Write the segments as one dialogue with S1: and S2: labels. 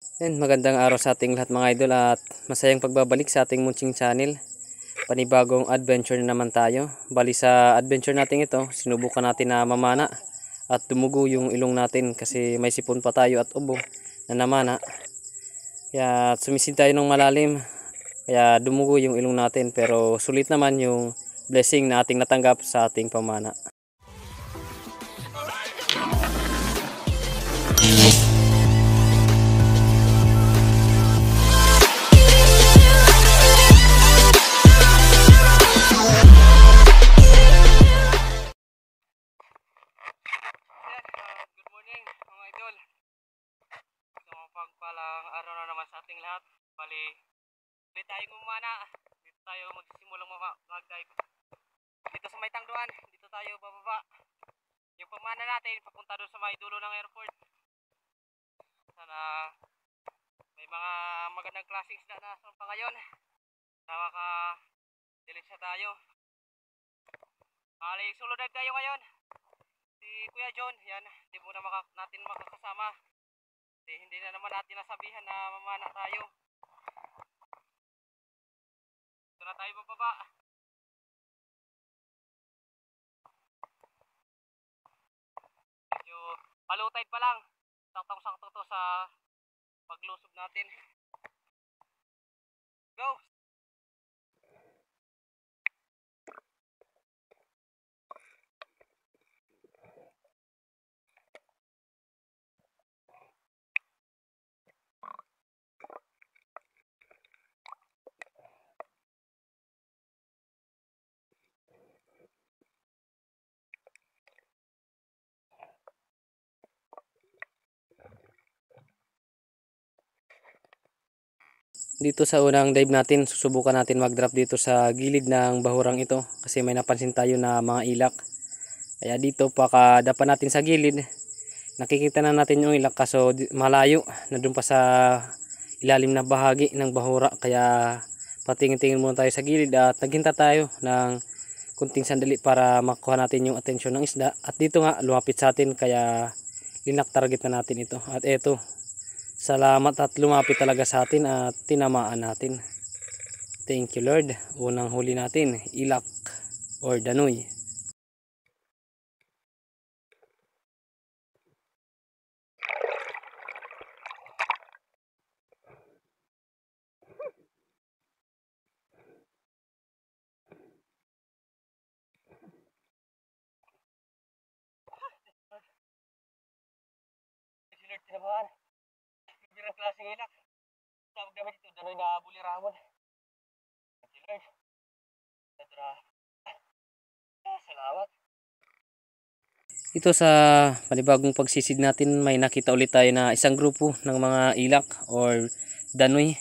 S1: Yan, magandang araw sa ating lahat mga idol at masayang pagbabalik sa ating Munching Channel. Panibagong adventure na naman tayo. Bali sa adventure natin ito, sinubukan natin na mamana at dumugo yung ilong natin kasi may sipon pa tayo at ubo na namana. Kaya sumisid tayo ng malalim, kaya dumugo yung ilong natin, pero sulit naman yung blessing na ating natanggap sa ating pamana. Good morning mga idol. So pagpalang araw na naman sa ating lahat. Bali, ulit tayong umana. Dito tayo magsimulang mag-dive. Dito sa may tangduan, dito tayo bababa. Yung pamana natin papunta doon sa may dulo ng airport. Sana may mga magandang klaseng isda na pa ngayon. Nakaka-delensya tayo. Bali, solo dive tayo ngayon. Si Kuya John, yan, hindi muna natin makakasama. Hindi na naman natin nasabihan na mamana tayo. Ito na tayo bababa. Medyo palutay pa lang. Saktong-sakto to sa paglusob natin. Go! Dito sa unang dive natin, susubukan natin mag-drop dito sa gilid ng bahurang ito kasi may napansin tayo na mga ilak. Kaya dito pakadapan natin sa gilid, nakikita na natin yung ilak kaso malayo na doon pa sa ilalim na bahagi ng bahura. Kaya patingin-tingin muna tayo sa gilid at naghinta tayo ng kunting sandali para makuha natin yung atensyon ng isda. At dito nga lumapit sa atin kaya linak target na natin ito. At eto, salamat at lumapit talaga sa atin at tinamaan natin. Thank you Lord. Unang huli natin, ilak or danoy. Lord, tinamaan. Birang klaseng ilak. Tawag namin ito, danoy na bulirawan. Thank you Lord. Salamat. Ito sa panibagong pagsisid natin, may nakita ulit tayo na isang grupo ng mga ilak or danoy.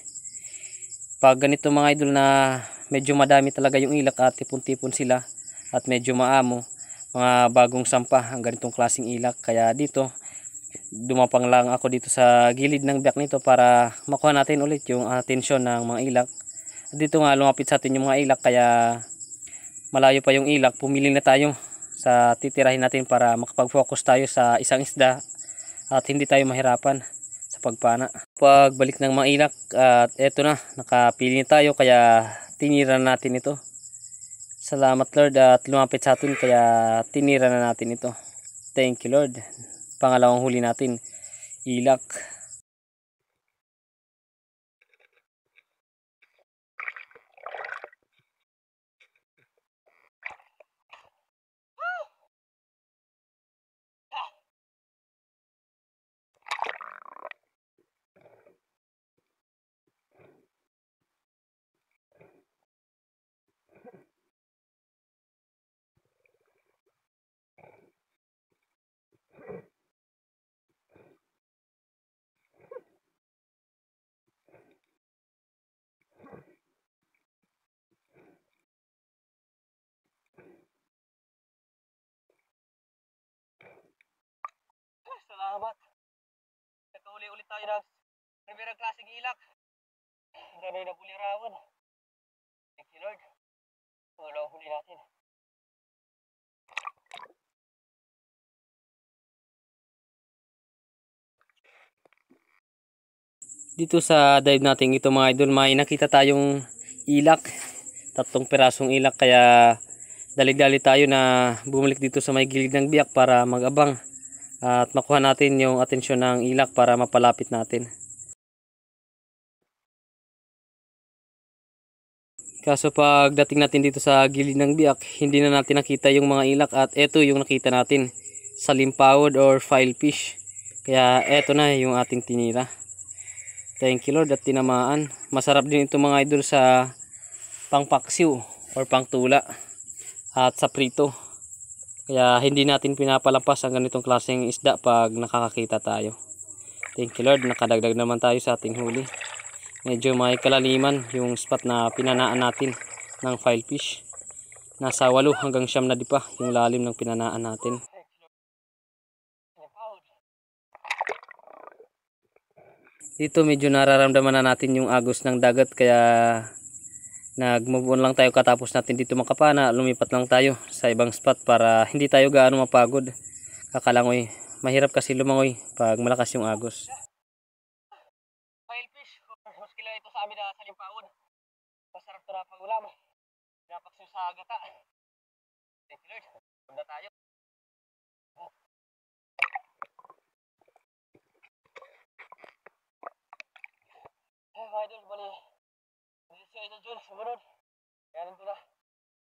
S1: Pag ganito mga idol na medyo madami talaga yung ilak at tipon-tipon sila at medyo maamo, mga bagong sampa ang ganitong klaseng ilak. Kaya dito dumapang lang ako dito sa gilid ng biyak nito para makuha natin ulit yung atensyon ng mga ilak. Dito nga lumapit sa atin yung mga ilak kaya malayo pa yung ilak, pumili na tayo sa titirahin natin para makapag-focus tayo sa isang isda at hindi tayo mahirapan sa pagpana. Pagbalik ng mga ilak at eto na, nakapili tayo kaya tinira natin ito. Salamat Lord at lumapit sa atin kaya tinira na natin ito. Thank you Lord. Pangalawang huli natin, ilak. Salamat. Nakahuli ulit tayo ng primerang klaseng ilak. Danoy na bulirawan. Thank you Lord. Pangalawang huli natin. Dito sa dive natin ito mga idol, may nakita tayong ilak. 3 pirasong ilak, kaya dali-dali tayo na bumalik dito sa may gilid ng biyak para mag-abang at makuha natin yung atensyon ng ilak para mapalapit natin. Kaso pagdating natin dito sa gilid ng biyak, hindi na natin nakita yung mga ilak, at eto yung nakita natin, salimpawod or filefish. Kaya eto na yung ating tinira. Thank you Lord at tinamaan. Masarap din ito mga idol sa pangpaksiw or pangtula at sa prito. Kaya hindi natin pinapalampas ang ganitong klaseng isda pag nakakakita tayo. Thank you Lord, nakadagdag naman tayo sa ating huli. Medyo may kalaliman yung spot na pinanaan natin ng filefish. Nasa 8 hanggang 9 na dipa yung lalim ng pinanaan natin. Dito medyo nararamdaman na natin yung agos ng dagat, kaya nag-move on lang tayo katapos natin dito makapana. Lumipat lang tayo sa ibang spot para hindi tayo gaano mapagod kakalangoy. Mahirap kasi lumangoy pag malakas yung agos. Filefish, mas kilala ito sa amin na salimpawod. Masarap ito na pag-ulam. Napaksin sa gata. Thank you Lord. Punta tayo. Mga idol, bali dito siya ito dyan, sumunod. Kaya nito na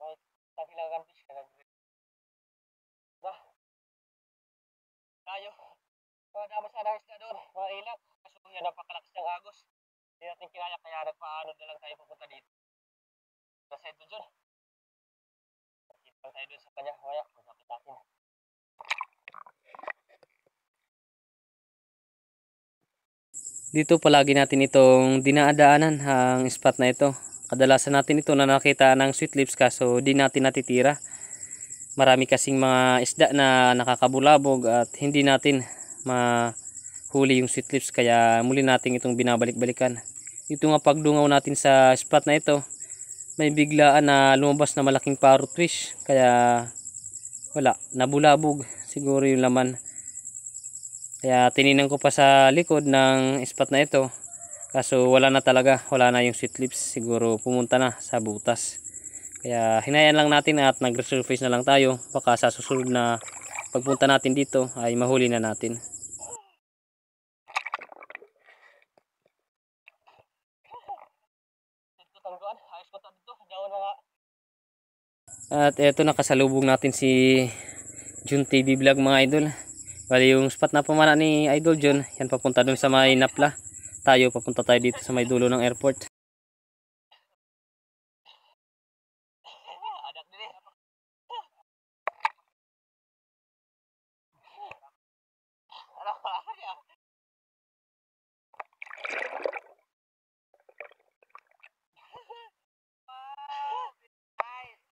S1: may takilangan fish na tayo. Dama sana ang isda doon, mga ilak. Kaso yan, napakalakas ng agos. Hindi natin kinaya, kaya nagpaano na lang tayo pupunta dito. Nasa ito dyan, nakita tayo doon sa kanya. Kaya magkapit natin. Dito palagi natin itong dinaadaanan ang spot na ito. Kadalasan natin ito na nakita ng sweet lips, kaso di natin natitira. Marami kasing mga isda na nakakabulabog at hindi natin mahuli yung sweet lips, kaya muli natin itong binabalik-balikan. Ito nga pagdungaw natin sa spot na ito, may biglaan na lumabas na malaking parrot fish, kaya wala, nabulabog siguro yung laman. Kaya tininan ko pa sa likod ng spot na ito, kaso wala na talaga, wala na yung sweet lips, siguro pumunta na sa butas. Kaya hinayaan lang natin at nag-resurface na lang tayo, baka sa susunod na pagpunta natin dito ay mahuli na natin. At eto, nakasalubong natin si Jun TV Vlog mga idol. Bali yung spot na pamana ni Idol John, yan papunta dun sa may Napla. Tayo papunta tayo dito sa may dulo ng airport.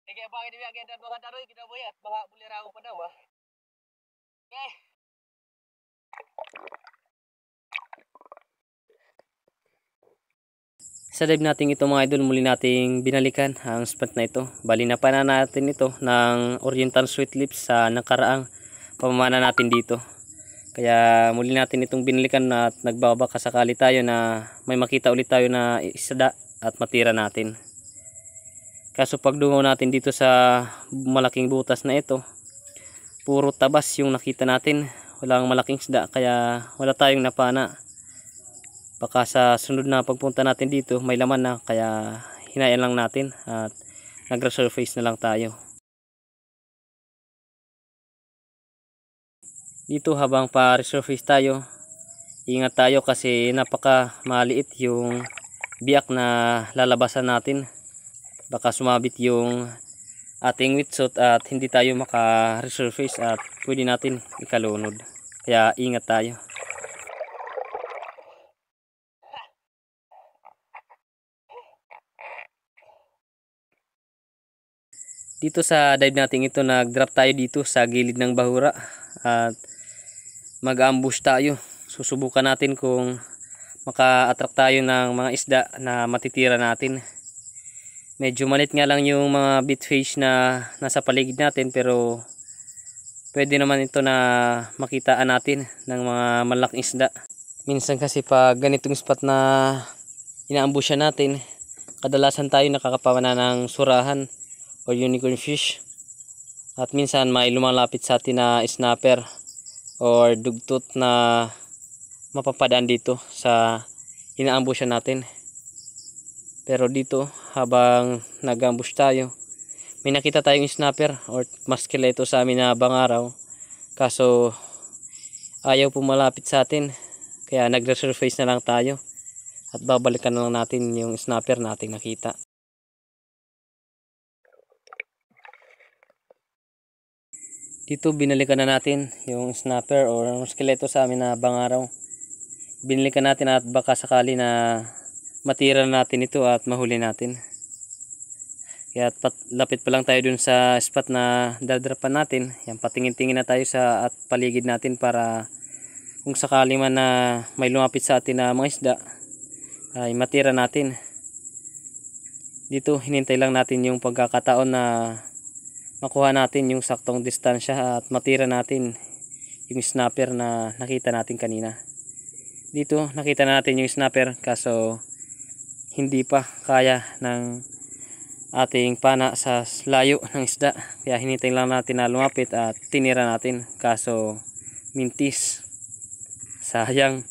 S1: Kaya bakit hindi agad mga daroy kita boy at mga buliraw pa daw ba? Okay. Sa dive natin ito mga idol, muli nating binalikan ang spot na ito. Bali na pa na natin ito ng Oriental Sweet Lips sa nakaraang pamamana natin dito. Kaya muli natin itong binalikan at nagbabaka sakali tayo na may makita ulit tayo na isda at matira natin. Kaso pagdungaw natin dito sa malaking butas na ito, puro tabas yung nakita natin. Walang malaking isda, kaya wala tayong napana. Baka sa sunod na pagpunta natin dito may laman na, kaya hinayan lang natin at nag-resurface na lang tayo. Dito habang pa-resurface tayo, ingat tayo kasi napaka maliit yung biyak na lalabasan natin. Baka sumabit yung ating wetsuit at hindi tayo maka-resurface at pwede natin ikalunod. Kaya ingat tayo. Dito sa dive natin ito, nag-drop tayo dito sa gilid ng bahura at mag-ambush tayo. Susubukan natin kung maka-attract tayo ng mga isda na matitira natin. Medyo malit nga lang yung mga bitfish na nasa paligid natin, pero pwede naman ito na makitaan natin ng mga malaking isda. Minsan kasi pag ganitong spot na inaambusya natin, kadalasan tayo nakakapawana ng surahan o unicorn fish. At minsan may lumalapit sa atin na snapper or dugtot na mapapadaan dito sa inaambusya natin. Pero dito habang nag-ambush tayo, may nakita tayong snapper or maskela ito sa amin na bangaraw. Kaso ayaw pumalapit sa atin, kaya nagre-surface na lang tayo at babalikan na lang natin yung snapper nating nakita. Dito binalikan na natin yung snapper or skeleto sa amin na bangaraw. Binalikan natin at baka sakali na matira natin ito at mahuli natin. Kaya lapit pa lang tayo dun sa spot na dadrapan natin. Yan, patingin-tingin na tayo sa at paligid natin para kung sakali man na may lumapit sa atin na mga isda ay matira natin. Dito hinintay lang natin yung pagkakataon na makuha natin yung saktong distansya at matira natin yung snapper na nakita natin kanina. Dito nakita na natin yung snapper kaso hindi pa kaya ng ating pana sa layo ng isda, kaya hinintay lang natin na lumapit at tinira natin kaso mintis, sayang.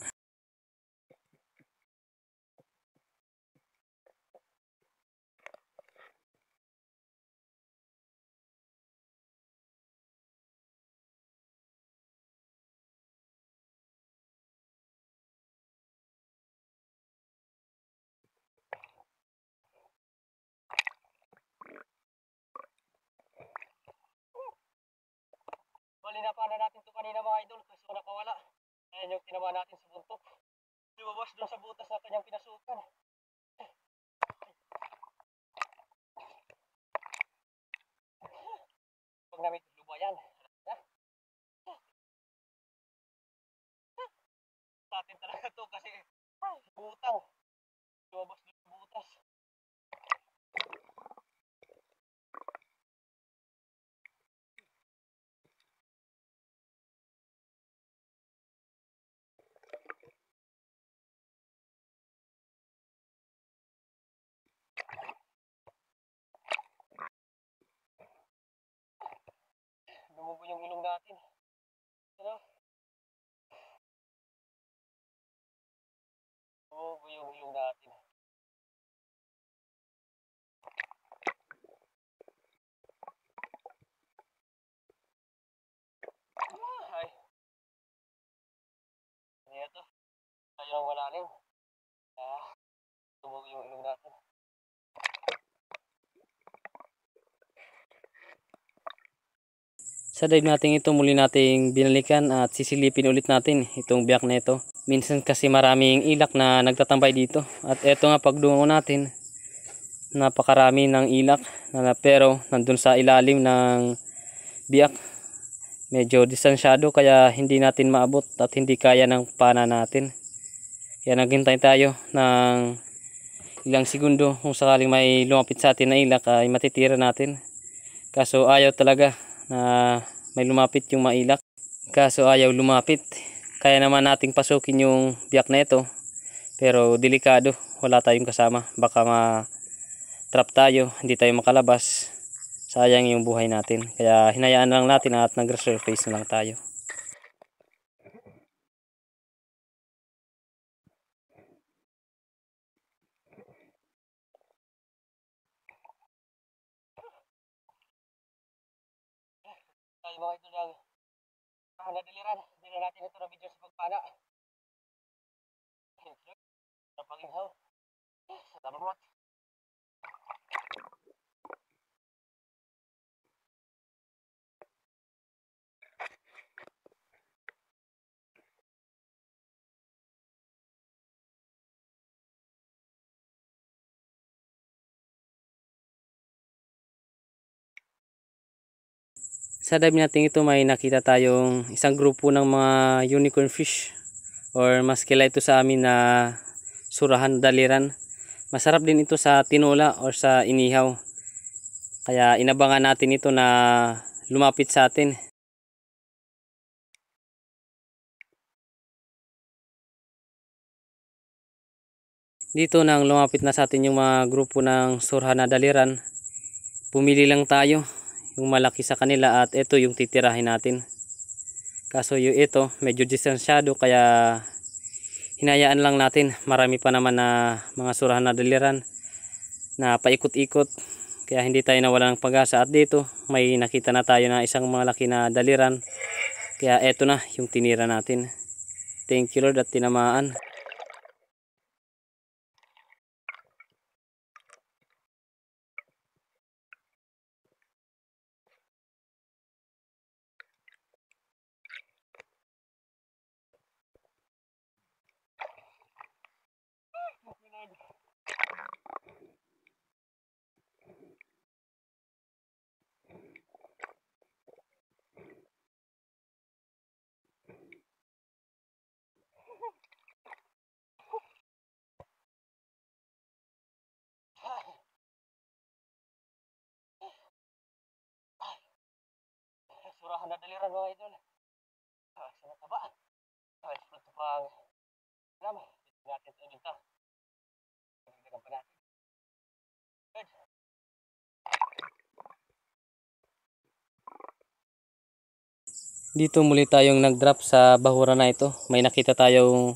S1: Bali na pana natin ito kanina mga idol kasi nakawala. Ayan yung tinawa natin sa buntok. Lumabas doon sa butas na kanyang pinasukan. Pag namin lubayan. Sa atin talaga to kasi butang. Lumabas doon sa butas. Lumubo yung ilong natin. Ano? Lumubo yung ilong natin. Ay. Ano to? Tayo ang malalim. Lumubo yung ilong natin. Sa dive natin ito muli nating binalikan at sisilipin ulit natin itong biyak na ito. Minsan kasi maraming ilak na nagtatambay dito. At eto nga pagdungo natin, napakarami ng ilak pero nandun sa ilalim ng biyak. Medyo distansyado kaya hindi natin maabot at hindi kaya ng pana natin. Kaya naghintay tayo ng ilang segundo kung sakaling may lumapit sa atin na ilak ay matitira natin. Kaso ayaw talaga na may lumapit yung mailak. Kaso ayaw lumapit. Kaya naman nating pasukin yung biyak na ito. Pero delikado. Wala tayong kasama. Baka ma-trap tayo. Hindi tayo makalabas. Sayang yung buhay natin. Kaya hinayaan lang natin at nag-resurface na lang tayo. Ay mga ito lang. Nadaliran. Hindi na natin ito na video sa pagpana. Napanginghaw. Salamat. Sa dive natin ito may nakita tayong isang grupo ng mga unicorn fish or maskela ito sa amin na surahan daliran. Masarap din ito sa tinola or sa inihaw. Kaya inabangan natin ito na lumapit sa atin. Dito nang lumapit na sa atin yung mga grupo ng surha na daliran, pumili lang tayo yung malaki sa kanila at ito yung titirahin natin. Kaso yung ito medyo distansyado kaya hinayaan lang natin. Marami pa naman na mga surha na daliran na paikot-ikot kaya hindi tayo nawala ng pag-asa. At dito may nakita na tayo na isang malaki na daliran kaya eto na yung tinira natin. Thank you Lord at tinamaan. Surahan na daliran mga idol. Sa taba. Ito pang alam. Dito natin ito dito. Dagdagan pa natin. Good. Dito muli tayong nag-drop sa bahura na ito. May nakita tayong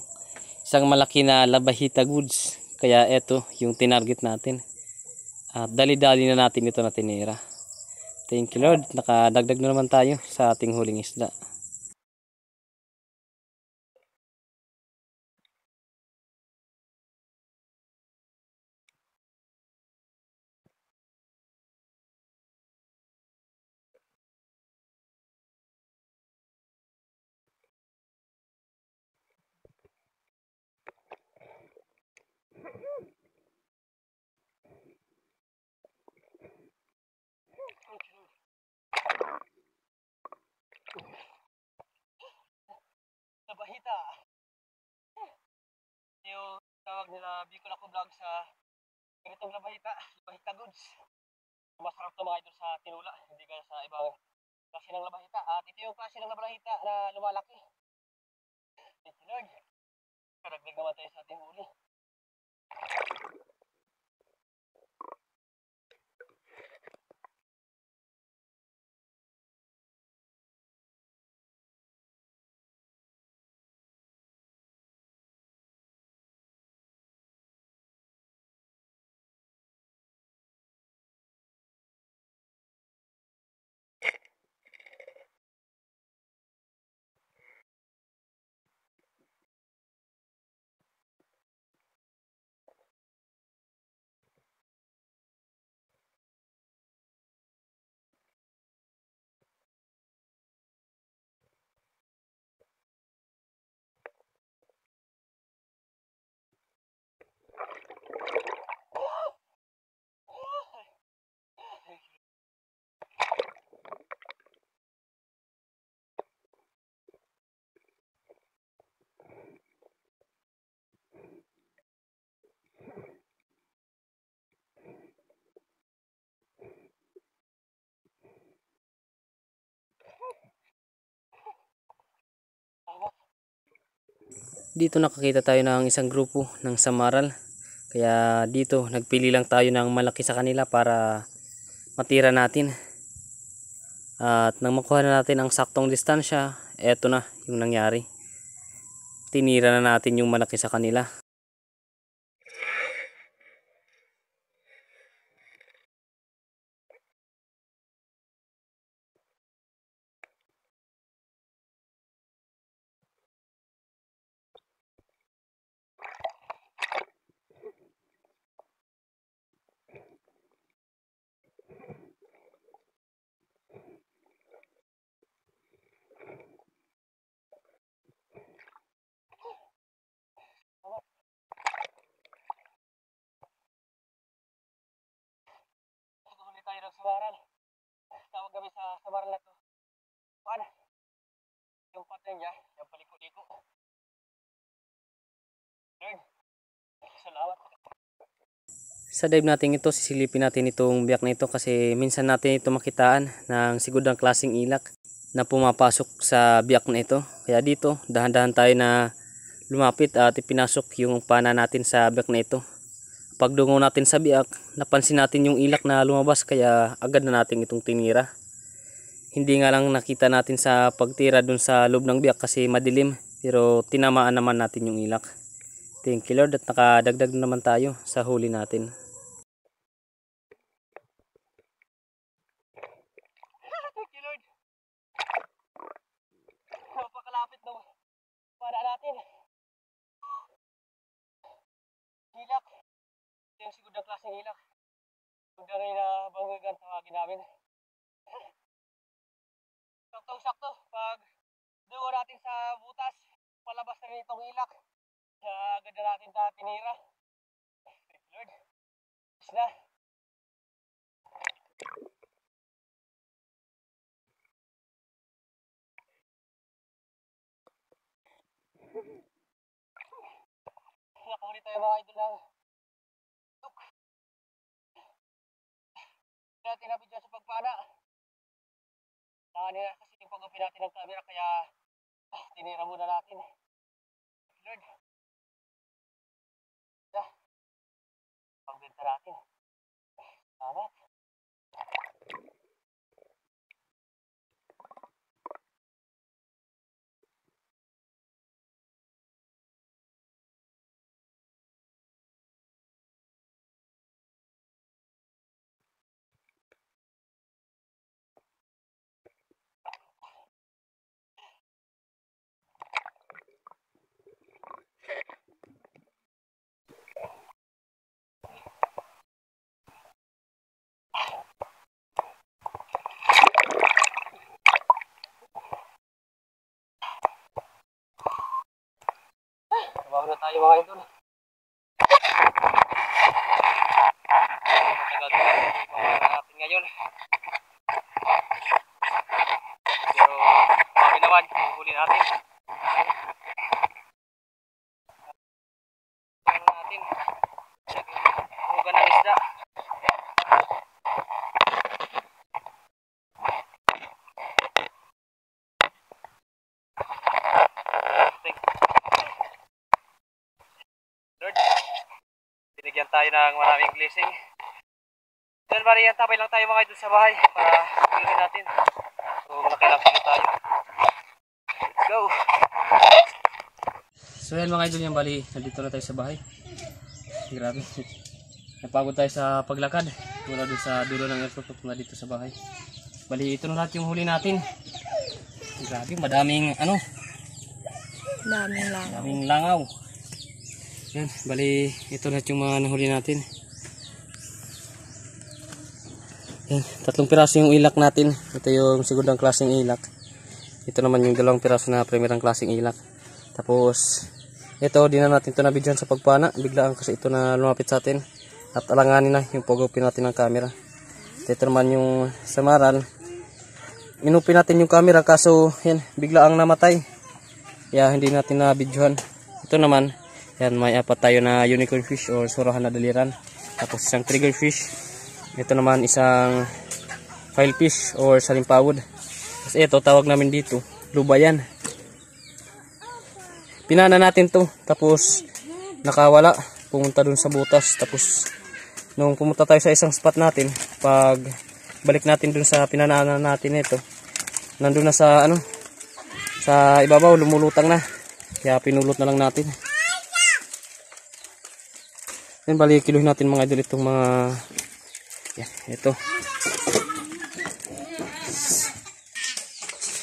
S1: isang malaki na labahita goods. Kaya ito yung tinarget natin. At dali-dali na natin ito na tinira. Thank you Lord. Nakadagdag na naman tayo sa ating huling isda. Labahita. Yung tawag nila Bicol Ako Vlog sa ganitong labahita. Labahita goods. Masarap to mga idol sa tinula. Hindi kaya sa ibang klase ng labahita. At ito yung klase ng labahita na lumalaki. Thank you Lord. Karagdag naman tayo sa ating huli. Dito nakakita tayo ng isang grupo ng samaral. Kaya dito nagpili lang tayo ng malaki sa kanila para matira natin. At nang makuha na natin ang saktong distansya, eto na yung nangyari. Tinira na natin yung malaki sa kanila. Huli tayo ng samaral. Tawag kami sa samaral na to. Paano? Yung pattern niya, yung paliko-liko. Lord, salamat. Sa dive natin ito, sisilipin natin itong biyak na ito kasi minsan natin ito makitaan ng sigudang klaseng ilak na pumapasok sa biyak na ito. Kaya dito, dahan-dahan tayo na lumapit at ipinasok yung pana natin sa biak na ito. Pagdungo natin sa biak, napansin natin yung ilak na lumabas, kaya agad na natin itong tinira. Hindi nga lang nakita natin sa pagtira dun sa loob ng biak kasi madilim, pero tinamaan naman natin yung ilak. Thank you Lord at nakadagdag naman tayo sa huli natin.
S2: Thank you Lord. Napakalapit ng para natin. Hilak. Ito yung sigurang klaseng hilak. Sigurang rin na banggagan tawagin namin. Saktong-sakto. Pag dungo natin sa butas, palabas na rin itong hilak. Agad na natin tinira. Thank you Lord. Tapos na. Nakahuli tayo mga idol ng tuk. Natin nabidyo sa pagpana. Nakanin na kasi yung pag-upin natin ng camera, kaya tinira muna natin. Lord. Pagbenta natin. Salamat. Trabaho na tayo mga idol. Matagal-tagal yung pamana natin ngayon. Pero marami naman yung huli natin. Ano natin? Hugan ng isda. Lord, binigyan tayo ng maraming blessing. Then bari yan, tabay lang tayo mga idol sa bahay para tingnan natin. So nakilang sila tayo. Let's go!
S1: So yan mga idol, yan bali, nandito na tayo sa bahay. Grabe, napagod tayo sa paglakad mula dun sa dulo ng airport na dito sa bahay. Bali, ito na lahat yung huli natin. Grabe, madaming daming langaw. Yan, bali, ito na yung mga nahuli natin. Yan, 3 piraso yung ilak natin. Ito yung segundang klaseng ilak. Ito naman yung 2 piraso na primerang klaseng ilak. Tapos ito, di na natin ito nabidyan sa pagpana. Biglaan kasi ito na lumapit sa atin. At alanganin na yung pag-upin natin ng camera. Ito naman yung samaral. Inupin natin yung camera kaso yan, biglaang namatay. Kaya hindi natin nabidyohan. Ito naman, yan, may 4 tayo na unicorn fish or surahan na daliran. Tapos isang trigger fish. Ito naman isang file fish or salimpawod. Tapos ito, tawag namin dito, lubayan. Pinana natin to, tapos nakawala, pumunta dun sa butas. Tapos nung pumunta tayo sa isang spot natin, pag balik natin dun sa pinanaan natin ito, nandun na sa sa ibabaw, lumulutang na. Kaya pinulot na lang natin. Yan, bali kiluhin natin mga idol itong mga yan, ito.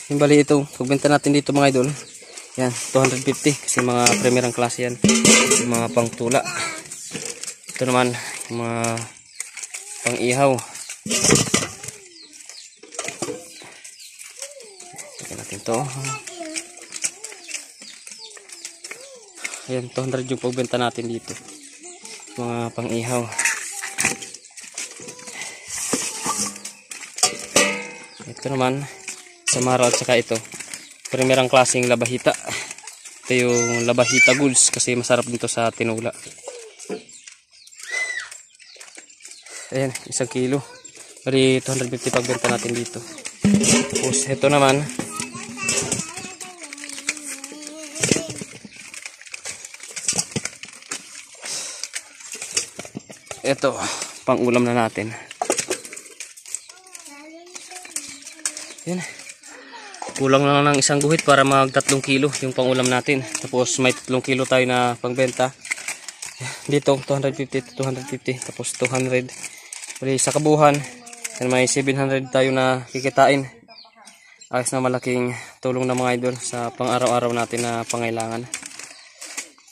S1: Yung bali ito, pagbenta natin dito mga idol, yan, 250 kasi mga primerang klase yan. Yung mga pangtula. Ito naman, yung mga pang-ihaw. Tignan natin to. Yan, 200 yung pagbenta natin dito. Mga pang-ihaw. Ito naman, samara at saka ito. Primerang klaseng labahita. Ito yung labahita goods kasi masarap dito sa tinula. Ayan, 1 kilo. Bali 250 pagbenta natin dito. Tapos ito naman, ito, pang ulam na natin. Yan. Kulang lang ng isang guhit para mag 3 kilo yung pang ulam natin. Tapos may 3 kilo tayo na pangbenta. Dito 250 to 250, tapos 200. Bali sa kabuhan, may 700 tayo na kikitain. Ayos na, malaking tulong na mga idol sa pang araw-araw natin na pangailangan.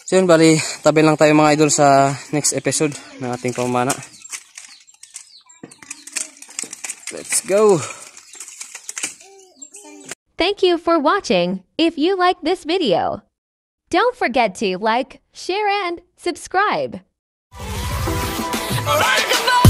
S1: So yun, bali tabi lang tayo mga idol sa next episode ng ating pamana. Let's go!
S3: Thank you for watching. If you like this video, don't forget to like, share, and subscribe.
S4: Alright,